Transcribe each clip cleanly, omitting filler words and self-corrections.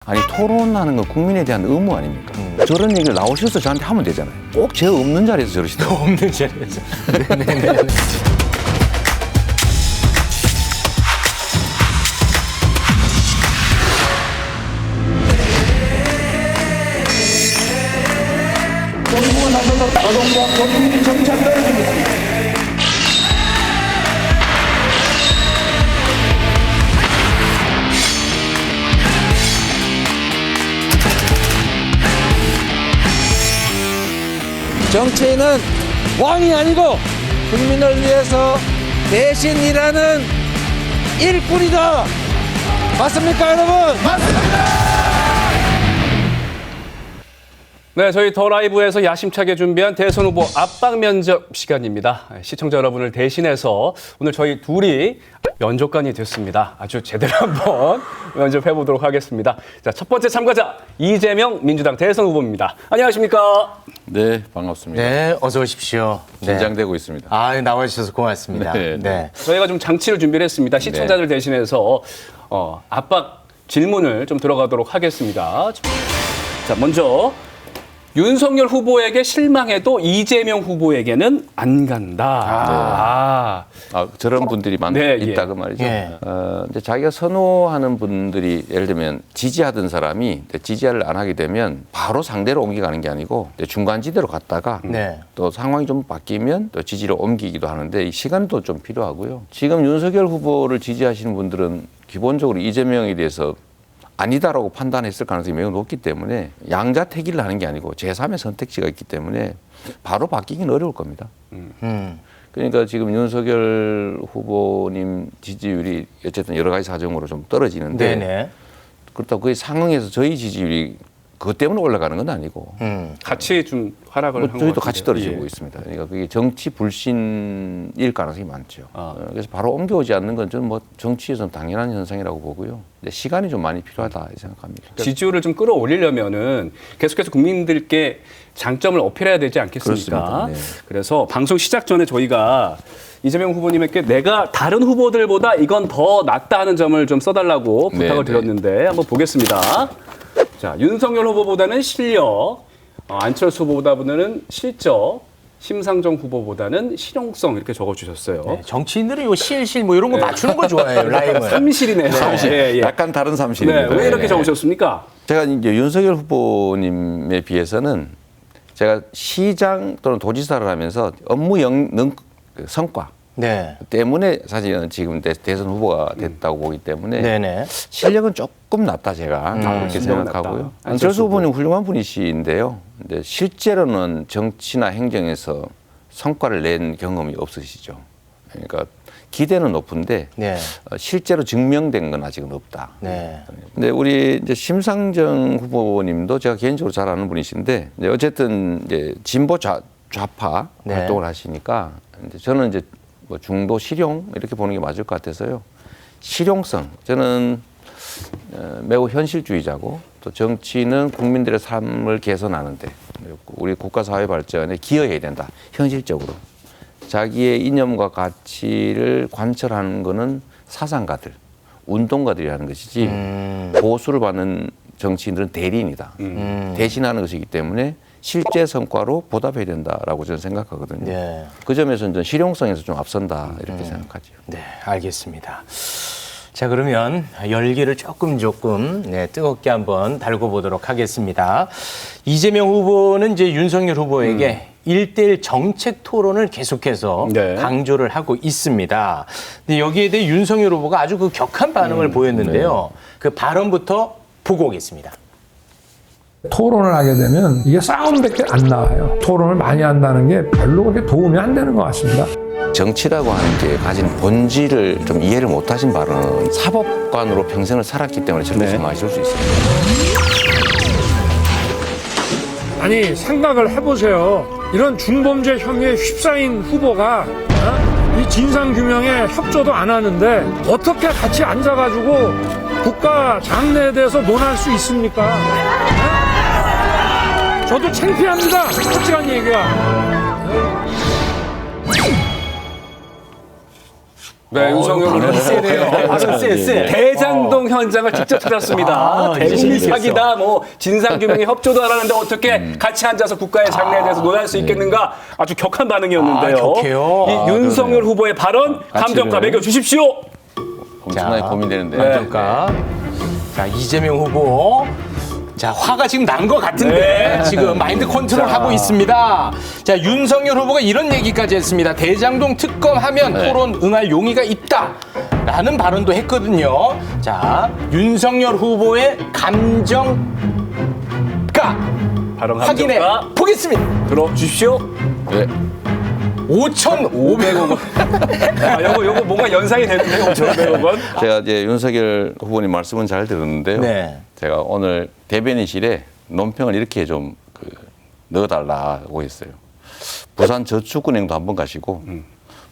아니 토론하는 건 국민에 대한 의무 아닙니까? 저런 얘기를 나오셔서 저한테 하면 되잖아요. 꼭 제 없는 자리에서 저러시더라고요. 없는 자리에서. 네네네. 정부가 나서서 노동과国民 정착을 해줍니다. 정치인은 왕이 아니고 국민을 위해서 대신 일하는 일꾼이다. 맞습니까, 여러분? 네, 저희 더 라이브에서 야심차게 준비한 대선 후보 압박 면접 시간입니다. 시청자 여러분을 대신해서 오늘 저희 둘이 면접관이 됐습니다. 아주 제대로 한번 면접해 보도록 하겠습니다. 자, 첫 번째 참가자 이재명 민주당 대선 후보입니다. 안녕하십니까? 네, 반갑습니다. 네, 어서 오십시오. 긴장되고 있습니다. 아, 나와주셔서 고맙습니다. 네. 저희가 좀 장치를 준비를 했습니다. 시청자들 대신해서 압박 질문을 좀 들어가도록 하겠습니다. 자, 먼저 윤석열 후보에게 실망해도 이재명 후보에게는 안 간다. 저런 분들이 있다 그 말이죠. 예. 이제 자기가 선호하는 분들이 예를 들면 지지하던 사람이 지지를 안 하게 되면 바로 상대로 옮겨가는 게 아니고 중간지대로 갔다가 네. 또 상황이 좀 바뀌면 또 지지로 옮기기도 하는데 이 시간도 좀 필요하고요. 지금 윤석열 후보를 지지하시는 분들은 기본적으로 이재명에 대해서 아니다라고 판단했을 가능성이 매우 높기 때문에 양자택일을 하는 게 아니고 제3의 선택지가 있기 때문에 바로 바뀌기는 어려울 겁니다. 그러니까 지금 윤석열 후보님 지지율이 어쨌든 여러 가지 사정으로 좀 떨어지는데 네네. 그렇다고 그에 상응해서 저희 지지율이 그것 때문에 올라가는 건 아니고 같이 좀 하락을 한 것 저희도 같은데요. 같이 떨어지고 예. 있습니다. 그러니까 그게 정치 불신일 가능성이 많죠. 그래서 바로 옮겨오지 않는 건 저는 뭐 정치에서는 당연한 현상이라고 보고요. 근데 시간이 좀 많이 필요하다 생각합니다. 지지율을 좀 끌어올리려면은 계속해서 국민들께 장점을 어필해야 되지 않겠습니까? 그렇습니다. 네. 그래서 방송 시작 전에 저희가 이재명 후보님에게 내가 다른 후보들보다 이건 더 낫다 하는 점을 좀 써달라고 부탁을 드렸는데 한번 보겠습니다. 자, 윤석열 후보보다는 실력, 안철수 후보보다는 실적, 심상정 후보보다는 실용성 이렇게 적어주셨어요. 네, 정치인들은 요 실실 뭐 이런 거 맞추는 거 좋아해요, 라임을. 삼실이네요. 예. 약간 다른 삼실입니다. 네, 왜 이렇게 적으셨습니까? 제가 이제 윤석열 후보님에 비해서는 제가 시장 또는 도지사를 하면서 업무 성과 네. 때문에 사실은 지금 대선 후보가 됐다고 보기 때문에 네네. 실력은 조금 낮다 제가 그렇게 생각하고요. 낮다. 안철수 후보님 훌륭한 분이신데요. 근데 실제로는 정치나 행정에서 성과를 낸 경험이 없으시죠. 그러니까 기대는 높은데 네. 실제로 증명된 건 아직은 없다. 네. 근데 우리 이제 심상정 후보님도 제가 개인적으로 잘 아는 분이신데 이제 어쨌든 이제 진보 좌파 네. 활동을 하시니까 이제 저는 이제 뭐 중도 실용 이렇게 보는 게 맞을 것 같아서요. 실용성 저는 매우 현실주의자고 또 정치는 국민들의 삶을 개선하는데 우리 국가 사회 발전에 기여해야 된다. 현실적으로 자기의 이념과 가치를 관철하는 거는 사상가들, 운동가들이라는 것이지 보수를 받는 정치인들은 대리인이다. 대신하는 것이기 때문에 실제 성과로 보답해야 된다라고 저는 생각하거든요. 네. 그 점에서는 전 실용성에서 좀 앞선다 이렇게 생각하죠. 네, 알겠습니다. 자, 그러면 열기를 조금 뜨겁게 한번 달고 보도록 하겠습니다. 이재명 후보는 이제 윤석열 후보에게 1대1 정책 토론을 계속해서 강조를 하고 있습니다. 근데 여기에 대해 윤석열 후보가 아주 그 격한 반응을 보였는데요. 그 발언부터 보고 오겠습니다. 토론을 하게 되면 이게 싸움밖에 안 나와요. 토론을 많이 한다는 게 별로 그렇게 도움이 안 되는 것 같습니다. 정치라고 하는 게 가진 본질을 좀 이해를 못하신 발언은 사법관으로 평생을 살았기 때문에 저렇게 생각하실 수 있습니다. 아니 생각을 해보세요. 이런 중범죄 혐의에 휩싸인 후보가 이 진상규명에 협조도 안 하는데 어떻게 같이 앉아가지고 국가 장래에 대해서 논할 수 있습니까? 저도 창피합니다. 솔직한 얘기가. 네, 윤석열 발언 세네요. 발언 쎄. 대장동 현장을 직접 찾았습니다. 대국민 사기다, 뭐 진상규명에 협조도 하라는데 어떻게 같이 앉아서 국가의 장래에 대해서 논할 수 있겠는가? 아주 격한 반응이었는데요. 격해요. 이 윤석열 후보의 발언 감정가 매겨 주십시오. 엄청나게 고민되는데. 감정가. 자, 이재명 후보. 자, 화가 지금 난 것 같은데 지금 마인드 컨트롤 하고 있습니다. 자, 윤석열 후보가 이런 얘기까지 했습니다. 대장동 특검하면 토론 응할 용의가 있다라는 발언도 했거든요. 자, 윤석열 후보의 감정가 발언 확인해 감정가 보겠습니다. 들어주십시오. 네. 5,500억 원. 아, 요거 뭔가 연상이 되는데요. 5,500억 원. 제가 이제 윤석열 후보님 말씀은 잘 들었는데요. 네. 제가 오늘 대변인실에 논평을 이렇게 좀 넣어달라고 했어요. 부산저축은행도 한번 가시고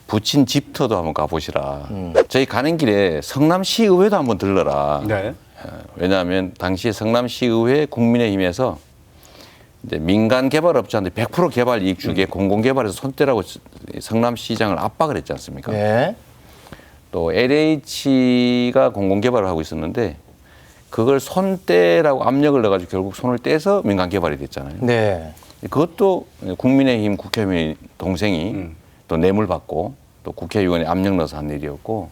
부친 집터도 한번 가보시라. 저희 가는 길에 성남시의회도 한번 들러라. 네. 왜냐하면 당시에 성남시의회 국민의힘에서 이제 민간 개발업자한테 100% 개발 이익 주기에 공공개발에서 손대라고 성남시장을 압박을 했지 않습니까? 네. 또 LH가 공공개발을 하고 있었는데 그걸 손떼라고 압력을 넣어가지고 결국 손을 떼서 민간 개발이 됐잖아요. 네. 그것도 국민의힘 국회의원 동생이 또 뇌물 받고 또 국회의원이 압력 넣어서 한 일이었고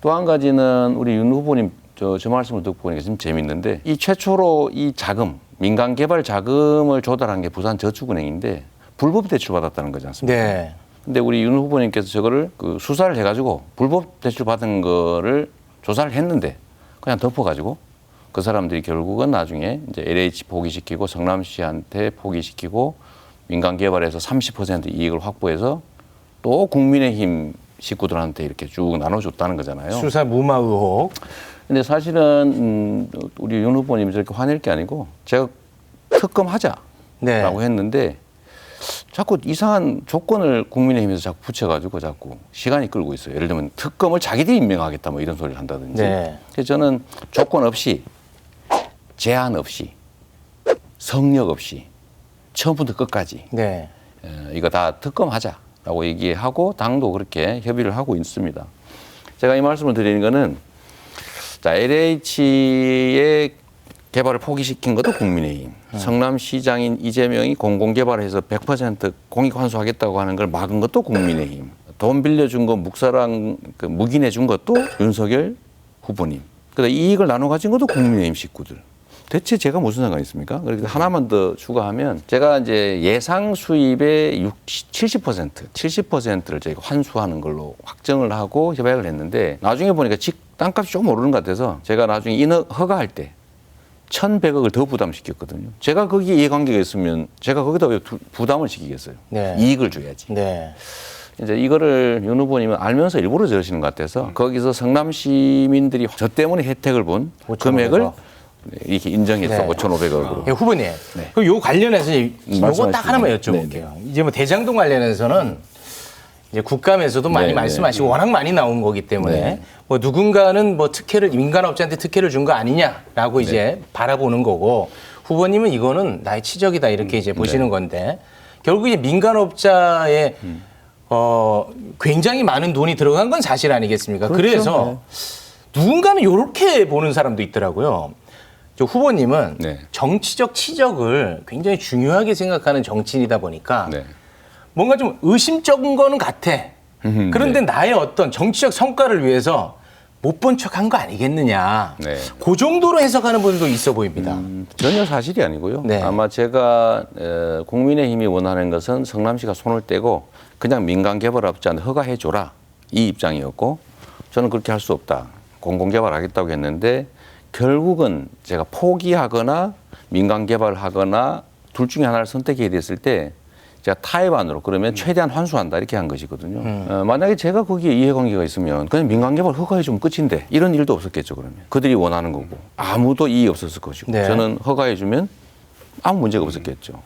또 한 가지는 우리 윤 후보님 저 말씀을 듣고 보니까 좀 재밌는데 이 최초로 이 자금 민간 개발 자금을 조달한 게 부산저축은행인데 불법 대출 받았다는 거지 않습니까? 네. 근데 우리 윤 후보님께서 저거를 수사를 해가지고 불법 대출 받은 거를 조사를 했는데 그냥 덮어가지고 그 사람들이 결국은 나중에 이제 LH 포기시키고 성남시한테 포기시키고 민간 개발에서 30% 이익을 확보해서 또 국민의힘 식구들한테 이렇게 쭉 나눠줬다는 거잖아요. 수사 무마 의혹. 근데 사실은 우리 윤 후보님이 저렇게 화낼 게 아니고 제가 특검하자라고 네. 했는데 자꾸 이상한 조건을 국민의힘에서 자꾸 붙여가지고 자꾸 시간이 끌고 있어요. 예를 들면 특검을 자기들이 임명하겠다 뭐 이런 소리를 한다든지. 네. 그래서 저는 조건 없이 제한 없이 성역 없이 처음부터 끝까지 네. 이거 다 특검하자라고 얘기하고 당도 그렇게 협의를 하고 있습니다. 제가 이 말씀을 드리는 거는 자, LH의 개발을 포기시킨 것도 국민의힘. 성남시장인 이재명이 공공개발해서 100% 공익 환수하겠다고 하는 걸 막은 것도 국민의힘. 돈 빌려준 거 묵사랑 묵인해 준 것도 윤석열 후보님. 그다음 이익을 나눠 가진 것도 국민의힘 식구들. 대체 제가 무슨 상관이 있습니까? 그래서 하나만 더 추가하면 제가 이제 예상 수입의 70%를 저희가 환수하는 걸로 확정을 하고 협약을 했는데 나중에 보니까 땅값이 좀 오르는 것 같아서 제가 나중에 허가할 때 1,100억을 더 부담시켰거든요. 제가 거기에 이해관계가 있으면 제가 거기다 왜 부담을 시키겠어요. 네. 이익을 줘야지. 네. 이제 이거를 윤 후보님은 알면서 일부러 저러시는 것 같아서 거기서 성남 시민들이 저 때문에 혜택을 본 5,500억. 금액을 이렇게 인정해서 네. 5,500억으로. 예, 후보님, 네. 그럼 요 관련해서 요거 말씀하시죠. 딱 하나만 여쭤볼게요. 이제 뭐 대장동 관련해서는 이제 국감에서도 많이 네, 말씀하시고 워낙 많이 나온 거기 때문에 네. 뭐 누군가는 뭐 특혜를 민간업자한테 특혜를 준 거 아니냐라고 이제 바라보는 거고 후보님은 이거는 나의 치적이다 이렇게 이제 보시는 건데 결국 이제 민간업자의 굉장히 많은 돈이 들어간 건 사실 아니겠습니까? 그렇죠. 그래서 누군가는 이렇게 보는 사람도 있더라고요. 저 후보님은 네. 정치적 치적을 굉장히 중요하게 생각하는 정치인이다 보니까 네. 뭔가 좀 의심적인 거는 같아. 그런데 네. 나의 어떤 정치적 성과를 위해서 못 본 척한 거 아니겠느냐. 네. 그 정도로 해석하는 분들도 있어 보입니다. 전혀 사실이 아니고요. 네. 아마 제가 국민의힘이 원하는 것은 성남시가 손을 떼고 그냥 민간 개발업자한테 허가해 줘라 이 입장이었고 저는 그렇게 할 수 없다. 공공개발하겠다고 했는데 결국은 제가 포기하거나 민간 개발하거나 둘 중에 하나를 선택해야 됐을 때 제가 타협안으로 그러면 최대한 환수한다 이렇게 한 것이거든요. 만약에 제가 거기에 이해관계가 있으면 그냥 민간 개발 허가해 주면 끝인데 이런 일도 없었겠죠. 그러면 그들이 원하는 거고 아무도 이의 없었을 것이고 네. 저는 허가해 주면 아무 문제가 없었겠죠.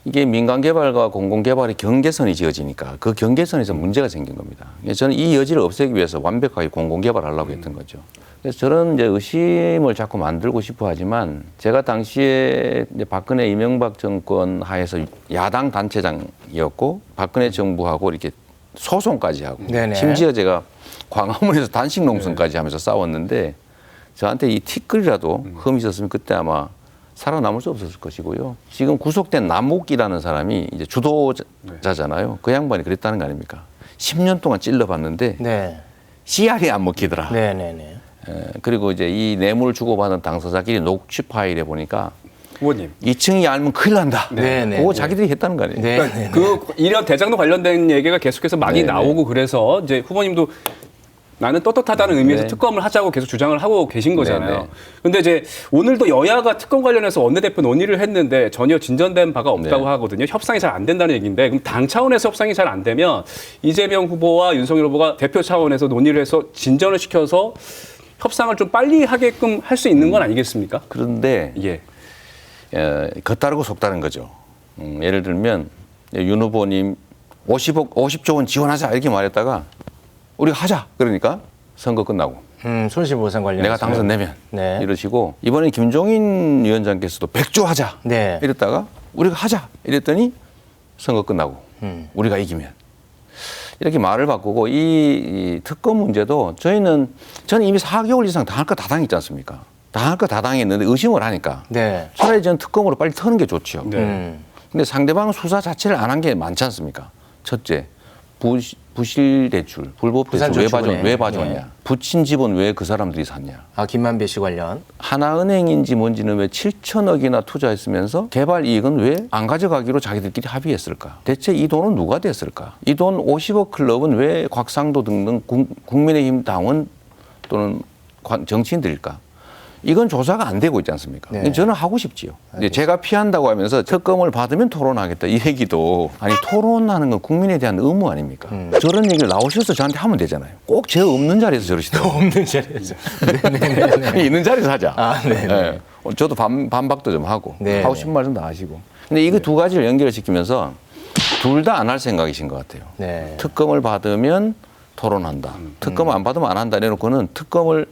이게 민간 개발과 공공 개발의 경계선이 지어지니까 그 경계선에서 문제가 생긴 겁니다. 저는 이 여지를 없애기 위해서 완벽하게 공공 개발하려고 했던 거죠. 그래서 저는 이제 의심을 자꾸 만들고 싶어 하지만 제가 당시에 이제 박근혜 이명박 정권 하에서 야당 단체장이었고 박근혜 정부하고 이렇게 소송까지 하고 네네. 심지어 제가 광화문에서 단식 농성까지 하면서 싸웠는데 저한테 이 티끌이라도 흠이 있었으면 그때 아마 살아남을 수 없었을 것이고요. 지금 구속된 남욱이라는 사람이 이제 주도자잖아요. 그 양반이 그랬다는 거 아닙니까? 10년 동안 찔러봤는데 네. 씨알이 안 먹히더라. 네네네. 그리고 이제 이 뇌물 주고받은 당사자끼리 녹취 파일에 보니까 후보님. 2층이 알면 큰일 난다. 네네. 그거 자기들이 했다는 거 아니에요. 네. 그 이런 대장동 관련된 얘기가 계속해서 많이 네네. 나오고 그래서 이제 후보님도 나는 떳떳하다는 의미에서 네. 특검을 하자고 계속 주장을 하고 계신 거잖아요. 네네. 근데 이제 오늘도 여야가 특검 관련해서 원내대표 논의를 했는데 전혀 진전된 바가 없다고 네. 하거든요. 협상이 잘 안 된다는 얘기인데 그럼 당 차원에서 협상이 잘 안 되면 이재명 후보와 윤석열 후보가 대표 차원에서 논의를 해서 진전을 시켜서 협상을 좀 빨리 하게끔 할 수 있는 건 아니겠습니까? 그런데 예. 겉다르고 속다른 거죠. 예를 들면 윤 후보님 50조 원 지원하자 이렇게 말했다가 우리가 하자 그러니까 선거 끝나고 손실보상 관련 내가 당선되면 네. 이러시고 이번에 김종인 위원장께서도 100조 하자 네. 이랬다가 우리가 하자 이랬더니 선거 끝나고 우리가 이기면 이렇게 말을 바꾸고 이 특검 문제도 저는 이미 4개월 이상 당할 거 다 당했지 않습니까? 당할 거 다 당했는데 의심을 하니까 네. 차라리 전 특검으로 빨리 터는 게 좋죠. 네. 근데 상대방은 수사 자체를 안 한 게 많지 않습니까? 첫째, 부실 대출, 불법 대출 부산저축은행. 왜 봐줬냐? 네. 붙인 집은 왜 그 사람들이 샀냐? 아, 김만배 씨 관련. 하나은행인지 뭔지는 왜 7천억이나 투자했으면서 개발 이익은 왜 안 가져가기로 자기들끼리 합의했을까? 대체 이 돈은 누가 됐을까? 이 돈 50억 클럽은 왜 곽상도 등등 국민의힘 당원 또는 정치인들일까? 이건 조사가 안 되고 있지 않습니까? 네. 저는 하고 싶지요. 근데 제가 피한다고 하면서 특검을 받으면 토론하겠다 이 얘기도 아니 토론하는 건 국민에 대한 의무 아닙니까? 저런 얘기를 나오셔서 저한테 하면 되잖아요. 꼭 제 없는 자리에서 저러시더라고요. 없는 자리에서. 네네네. 있는 자리에서 하자. 아, 네네. 예. 저도 반박도 좀 하고 네. 하고 싶은 말씀 다 하시고. 근데 이거 두 가지를 연결시키면서 둘 다 안 할 생각이신 것 같아요. 네. 특검을 받으면 토론한다. 특검을 안 받으면 안 한다 내놓고는 특검을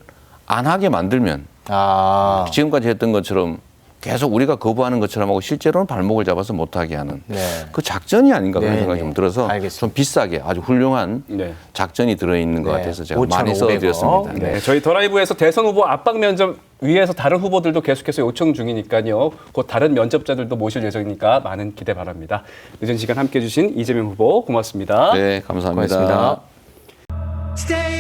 안 하게 만들면 아. 지금까지 했던 것처럼 계속 우리가 거부하는 것처럼 하고 실제로는 발목을 잡아서 못하게 하는 네. 그 작전이 아닌가 그런 네, 생각이 네. 좀 들어서 알겠습니다. 좀 비싸게 아주 훌륭한 네. 작전이 들어있는 것 네. 같아서 제가 5,500억. 많이 써드렸습니다. 네. 네, 저희 더 라이브에서 대선 후보 압박 면접 위해서 다른 후보들도 계속해서 요청 중이니까요. 곧 다른 면접자들도 모실 예정이니까 많은 기대 바랍니다. 늦은 시간 함께해 주신 이재명 후보 고맙습니다. 네, 감사합니다. 고맙습니다. Stay